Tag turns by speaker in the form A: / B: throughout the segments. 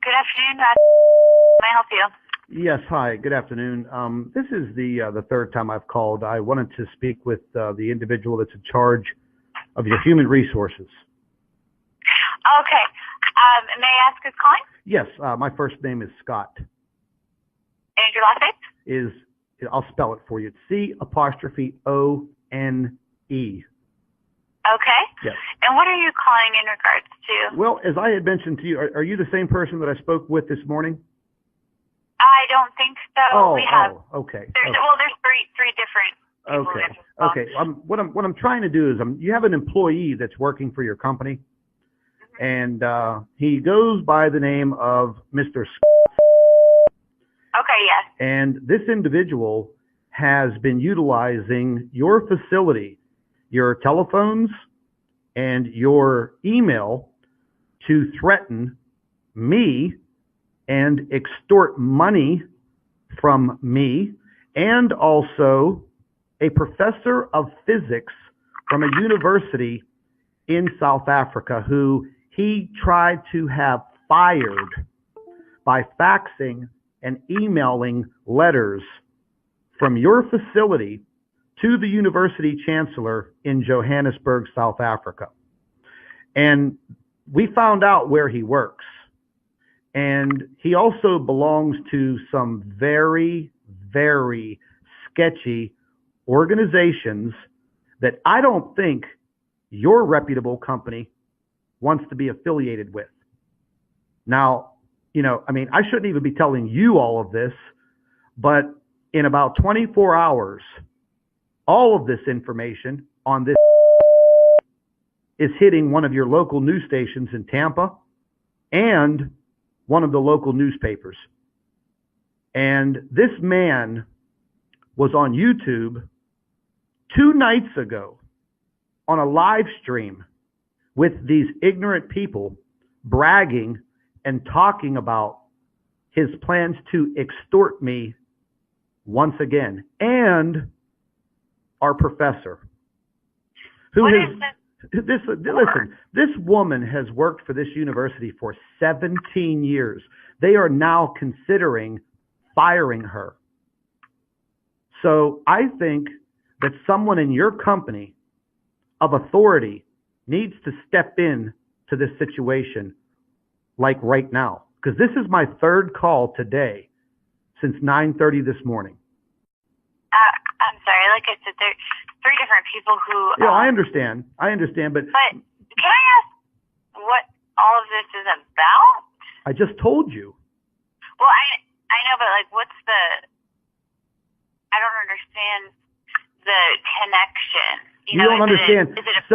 A: Good afternoon. May I help you?
B: Yes, hi, good afternoon. This is the third time I've called. I wanted to speak with the individual that's in charge of your human resources.
A: Okay. May I ask who's calling?
B: Yes, my first name is Scott.
A: And your last name?
B: I'll spell it for you. It's C''O''N'E.
A: Okay.
B: Yes.
A: And what are you calling in regards to?
B: Well, as I had mentioned to you, are you the same person that I spoke with this morning?
A: I don't think so.
B: Okay.
A: Well, there's three different people.
B: Okay. What I'm trying to do is you have an employee that's working for your company, and he goes by the name of Mr.
A: Okay, yes.
B: And this individual has been utilizing your facility, your telephones, and your email to threaten me and extort money from me, and also a professor of physics from a university in South Africa who he tried to have fired by faxing and emailing letters from your facility to the university chancellor in Johannesburg, South Africa. And we found out where he works. And he also belongs to some very, very sketchy organizations that I don't think your reputable company wants to be affiliated with. Now, I shouldn't even be telling you all of this, but in about 24 hours, all of this information on this is hitting one of your local news stations in Tampa and one of the local newspapers. And this man was on YouTube 2 nights ago on a live stream with these ignorant people bragging and talking about his plans to extort me once again, and our professor, who listen, this woman has worked for this university for 17 years. They are now considering firing her. So I think that someone in your company of authority needs to step in to this situation, like right now, because this is my third call today since 9:30 this morning.
A: I'm sorry, like I said, there's 3 different people who...
B: Yeah, I understand, but...
A: But can I ask what all of this is about?
B: I just told you.
A: Well, I know, but like, what's the... I don't understand the connection.
B: You don't understand.
A: Is it a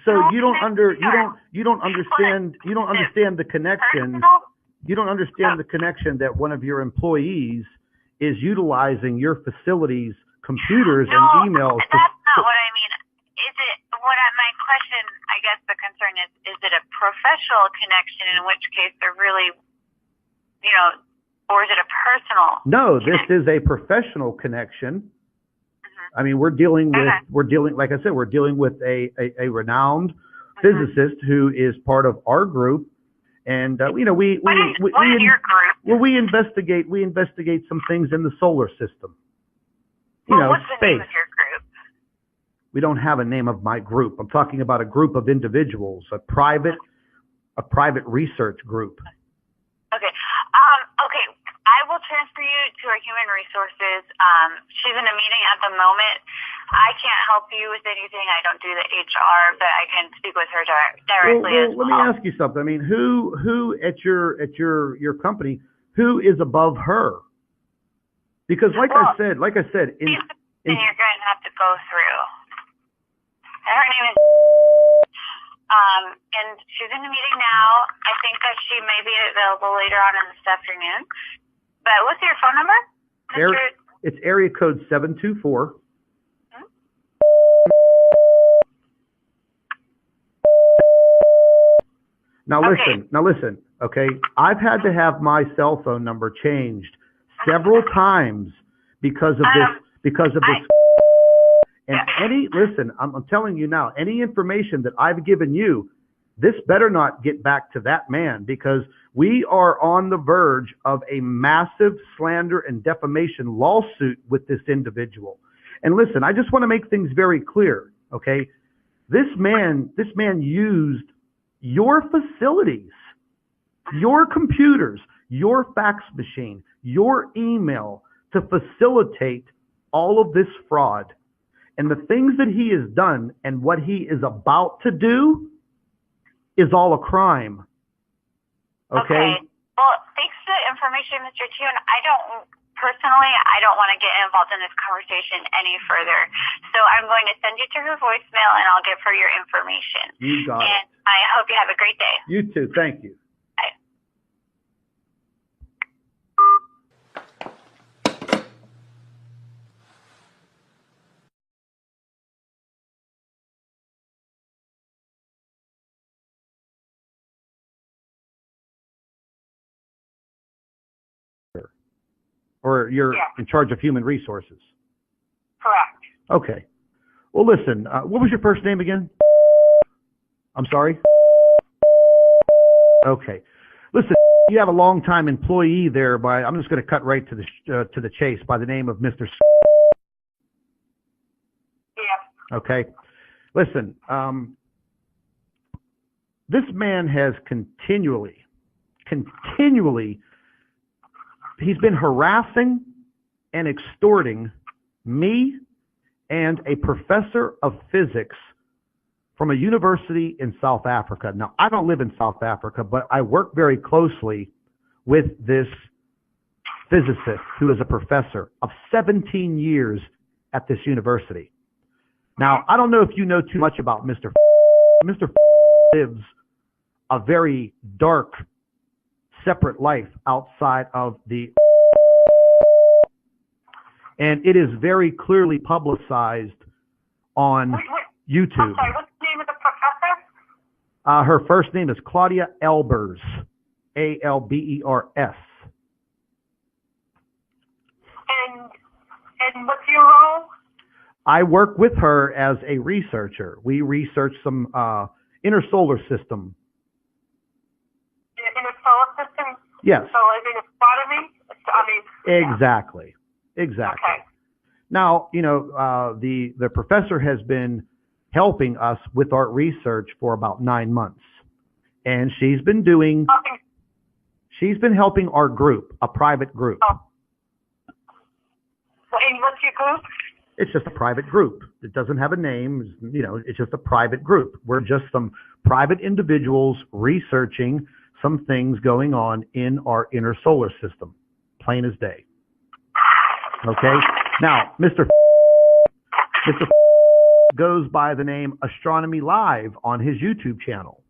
B: so you don't understand the connection. You don't understand the connection that one of your employees is utilizing your facility's computers and emails.
A: That's not what I mean. My question, I guess the concern is it a professional connection, in which case they're really, or is it a personal?
B: No, this is a professional connection. I mean, we're dealing with a renowned physicist who is part of our group. And,
A: what is your group?
B: Well, we investigate some things in the solar system.
A: What's the
B: space.
A: name of your group?
B: We don't have a name of my group. I'm talking about a group of individuals, a private research group.
A: Okay. Okay. I will transfer you to our human resources. She's in a meeting at the moment. I can't help you with anything. I don't do the HR, but I can speak with her directly as well.
B: Let me ask you something. I mean, who at your company, who is above her? Because like I said,
A: you're going to have to go through. And her name is and she's in a meeting now. I think that she may be available later on in this afternoon. But what's your phone number?
B: It's area code 724. Now listen, okay? I've had to have my cell phone number changed several times because of this. And I'm telling you now, any information that I've given you this better not get back to that man, because we are on the verge of a massive slander and defamation lawsuit with this individual. And listen, I just want to make things very clear, okay? This man used your facilities, your computers, your fax machine, your email to facilitate all of this fraud. And the things that he has done and what he is about to do is all a crime. Okay?
A: Well, thanks for the information, Mr. Tune. I don't want to get involved in this conversation any further. So I'm going to send you to her voicemail, and I'll give her your information.
B: You got it.
A: And I hope you have a great day.
B: You too. Thank you.
A: Bye.
B: Or you're in charge of human resources?
A: Correct.
B: Okay. Well, listen, what was your first name again? I'm sorry? Okay. Listen, you have a long-time employee there I'm just going to cut right to the chase, by the name of Mr.
A: Yeah.
B: Okay. Listen, this man has continually, he's been harassing and extorting me and a professor of physics from a university in South Africa. Now, I don't live in South Africa, but I work very closely with this physicist who is a professor of 17 years at this university. Now, I don't know if you know too much about Mr. Mr. lives a very dark, separate life outside of and it is very clearly publicized on YouTube.
A: I'm sorry, what's the name of the professor?
B: Her first name is Claudia Albers, Albers.
A: And what's your role?
B: I work with her as a researcher. We research some inner solar system.
A: In a solar system?
B: Yes.
A: So like in astronomy?
B: Exactly.
A: Okay.
B: Now, the professor has been helping us with our research for about 9 months. And she's been helping our group, a private group.
A: Oh. And what's your group?
B: It's just a private group. It doesn't have a name. It's just a private group. We're just some private individuals researching some things going on in our inner solar system. Plain as day. Okay? Now, Mr. goes by the name Astronomy Live on his YouTube channel.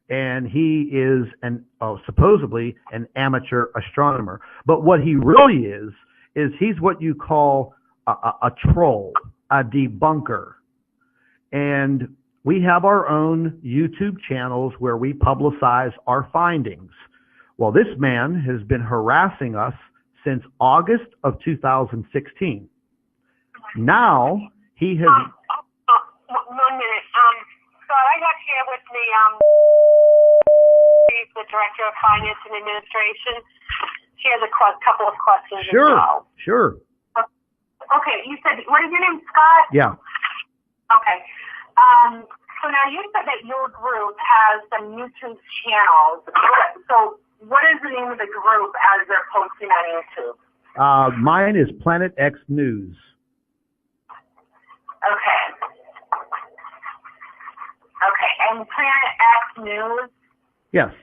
B: And he is supposedly an amateur astronomer. But what he really is he's what you call a troll, a debunker. And we have our own YouTube channels where we publicize our findings. Well, this man has been harassing us since August of 2016. Now, he has...
A: 1 minute. So I have here with me, he's the Director of Finance and Administration. She has a couple of questions as well.
B: Sure.
A: Okay, you said, what is your name, Scott?
B: Yeah.
A: Okay. So now you said that your group has some YouTube channels. So what is the name of the group as they're posting on YouTube?
B: Mine is Planet X News.
A: Okay. Okay, and Planet X News?
B: Yes.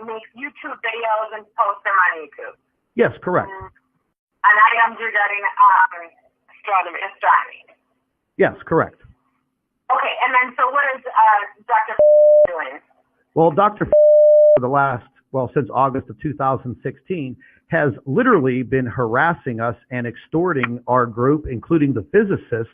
A: Makes YouTube videos and posts them on YouTube.
B: Yes, correct.
A: And items regarding astronomy.
B: Yes, correct.
A: Okay, and then so what is Dr. doing?
B: Well, Dr. since August of 2016, has literally been harassing us and extorting our group, including the physicist.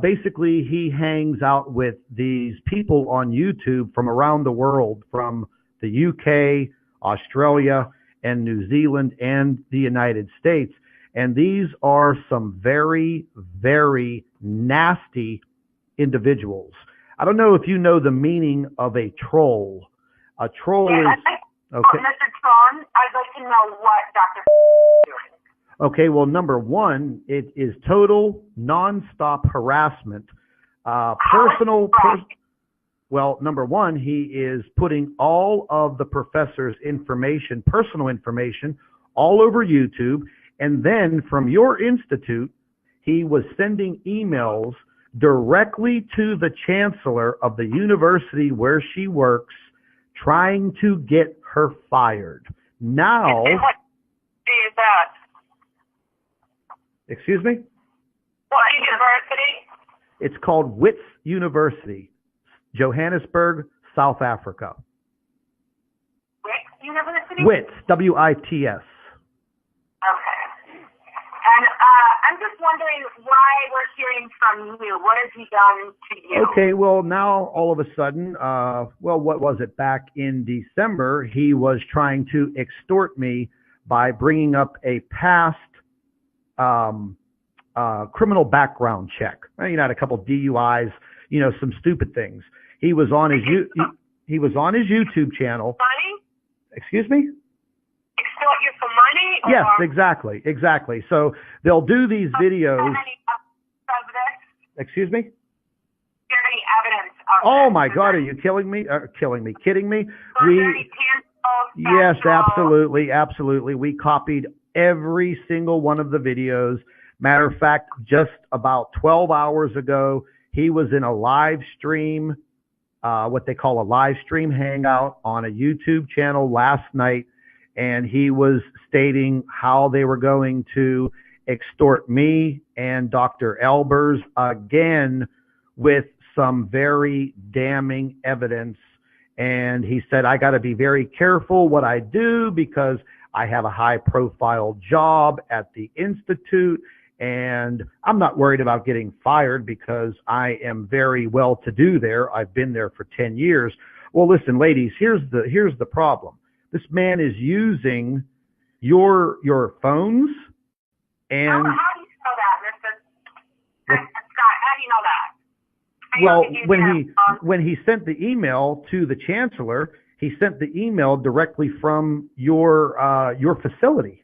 B: Basically, he hangs out with these people on YouTube from around the world, from the UK, Australia, and New Zealand, and the United States. And these are some very, very nasty individuals. I don't know if you know the meaning of a troll. A troll is... Okay.
A: Mr. Tron, I'd like to know what Dr. is doing.
B: Okay, well, number one, it is total nonstop harassment. Well, number one, he is putting all of the professor's information, personal information, all over YouTube. And then from your institute, he was sending emails directly to the chancellor of the university where she works, trying to get her fired. Now...
A: And what is that?
B: Excuse me?
A: What university?
B: It's called Wits University, Johannesburg, South Africa.
A: Wits University?
B: Wits, W-I-T-S.
A: Okay. And I'm just wondering why we're hearing from you. What has he done to you?
B: Okay, well, now all of a sudden, well, what was it? Back in December, he was trying to extort me by bringing up a past criminal background check. You know, had a couple DUIs, you know, some stupid things. He was on his he was on his YouTube channel.
A: Money?
B: Excuse me?
A: Extort you for money?
B: Yes, exactly, exactly. So they'll do these videos.
A: Any of this?
B: Excuse me?
A: Is there any evidence of
B: Oh
A: this?
B: my God, are you kidding me? Kidding me?
A: Was there any tangible,
B: Yes,
A: factual-
B: absolutely. We copied every single one of the videos. Matter of fact, just about 12 hours ago, he was in a live stream, what they call a live stream hangout on a YouTube channel last night, and he was stating how they were going to extort me and Dr. Albers again with some very damning evidence. And he said, I got to be very careful what I do because I have a high profile job at the Institute and I'm not worried about getting fired because I am very well to do there. I've been there for 10 years. Well, listen, ladies, here's the problem. This man is using your phones and
A: How do you know that, Mr. Scott? How do you know that?
B: Well, when he sent the email to the chancellor, he sent the email directly from your facility.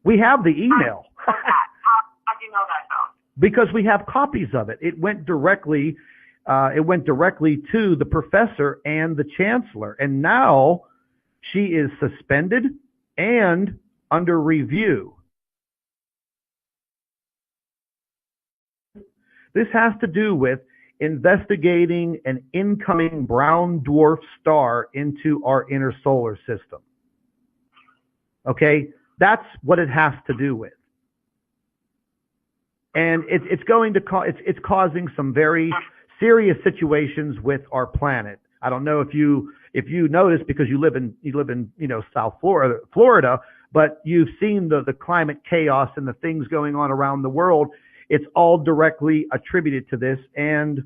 B: We have the email.
A: How do you know that, though?
B: Because we have copies of it. It went directly to the professor and the chancellor, and now she is suspended and under review. This has to do with investigating an incoming brown dwarf star into our inner solar system. Okay? That's what it has to do with. And it's going to it's causing some very serious situations with our planet. I don't know if you noticed because you live in South Florida, but you've seen the climate chaos and the things going on around the world. It's all directly attributed to this, and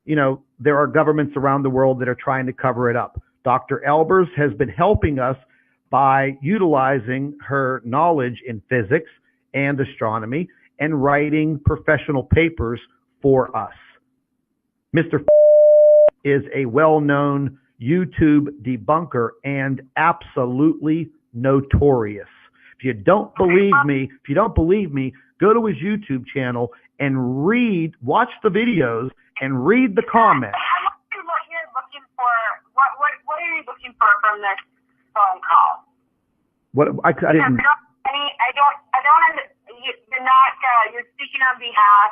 B: there are governments around the world that are trying to cover it up. Dr. Albers has been helping us by utilizing her knowledge in physics and astronomy and writing professional papers for us. Mr. is a well-known YouTube debunker and absolutely notorious. If you don't believe me, go to his YouTube channel and watch the videos and read the comments.
A: What you're looking for? What are you looking for from this phone call?
B: I didn't.
A: You're speaking on behalf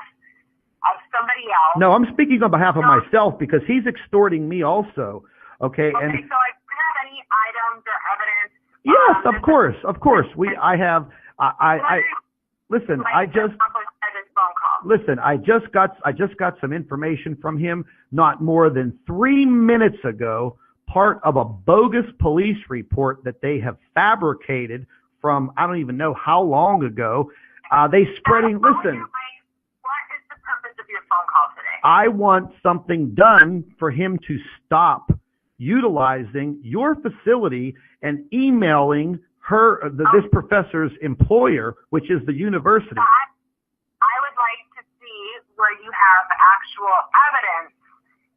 A: of somebody else.
B: No, I'm speaking on behalf of myself because he's extorting me also. Okay.
A: Okay,
B: And
A: so I have any items or evidence?
B: yes, of course. Listen, I just got some information from him not more than 3 minutes ago, part of a bogus police report that they have fabricated from I don't even know how long ago. Listen.
A: What is the purpose of your phone call today?
B: I want something done for him to stop utilizing your facility and emailing this professor's employer, which is the university.
A: I would like to see where you have actual evidence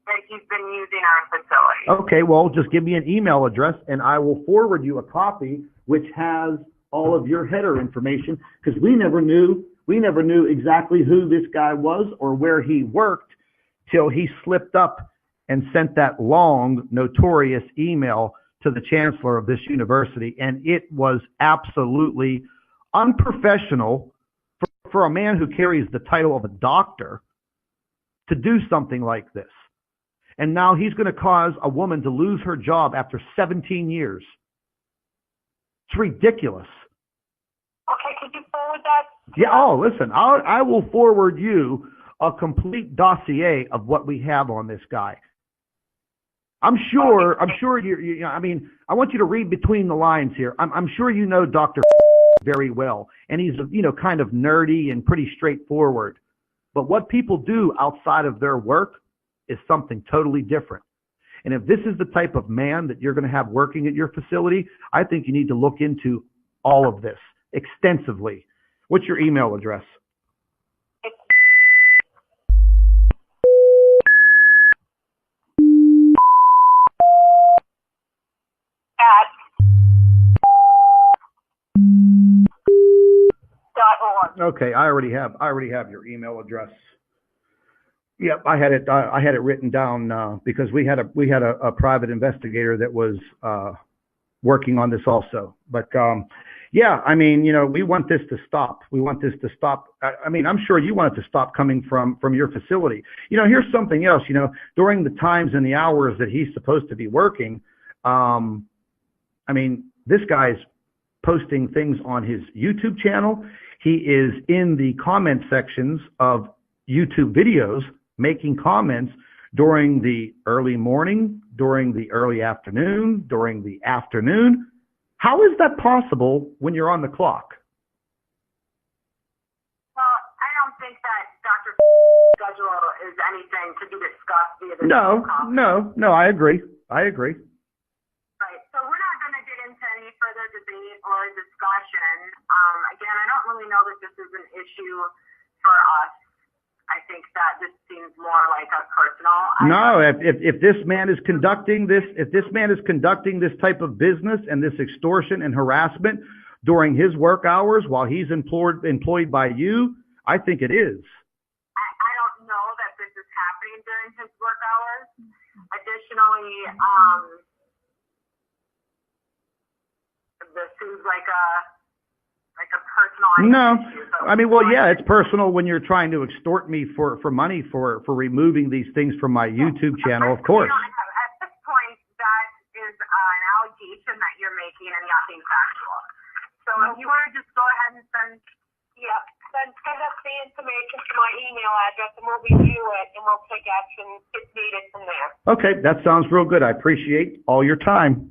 A: that he's been using our facility.
B: Okay, well, just give me an email address and I will forward you a copy which has all of your header information, because we never knew exactly who this guy was or where he worked till he slipped up and sent that long, notorious email to the chancellor of this university. And it was absolutely unprofessional for a man who carries the title of a doctor to do something like this. And now he's going to cause a woman to lose her job after 17 years. It's ridiculous.
A: Okay, could you forward that?
B: Yeah, oh, listen, I will forward you a complete dossier of what we have on this guy. I'm sure you I mean, I want you to read between the lines here. I'm sure you know Dr. very well, and he's, kind of nerdy and pretty straightforward. But what people do outside of their work is something totally different. And if this is the type of man that you're going to have working at your facility, I think you need to look into all of this extensively. What's your email address? Okay, I already have your email address. Yep, I had it written down because we had a private investigator that was working on this also. But yeah, I mean, we want this to stop. We want this to stop. I mean, I'm sure you want it to stop coming from your facility. Here's something else. During the times and the hours that he's supposed to be working, I mean, this guy's posting things on his YouTube channel. He is in the comment sections of YouTube videos, making comments during the early morning, during the early afternoon, during the afternoon. How is that possible when you're on the clock?
A: Well, I don't think that Dr. schedule is anything to be discussed via the
B: No, I agree.
A: Right, so we're not going to get into any further debate or discussion. Again, I don't really know that this is an issue for us. I think that this seems more like a personal.
B: No, if this man is conducting this type of business and this extortion and harassment during his work hours while he's employed by you, I think it is.
A: I don't know that this is happening during his work hours. Additionally, this seems like a personal issue.
B: I mean, well, yeah, it's personal when you're trying to extort me for money for removing these things from my YouTube channel, of course.
A: At this point, that is an allegation that you're making and nothing factual. So if you want to just go ahead and send us the information to my email address and we'll review it and we'll take action if needed from there.
B: Okay, that sounds real good. I appreciate all your time.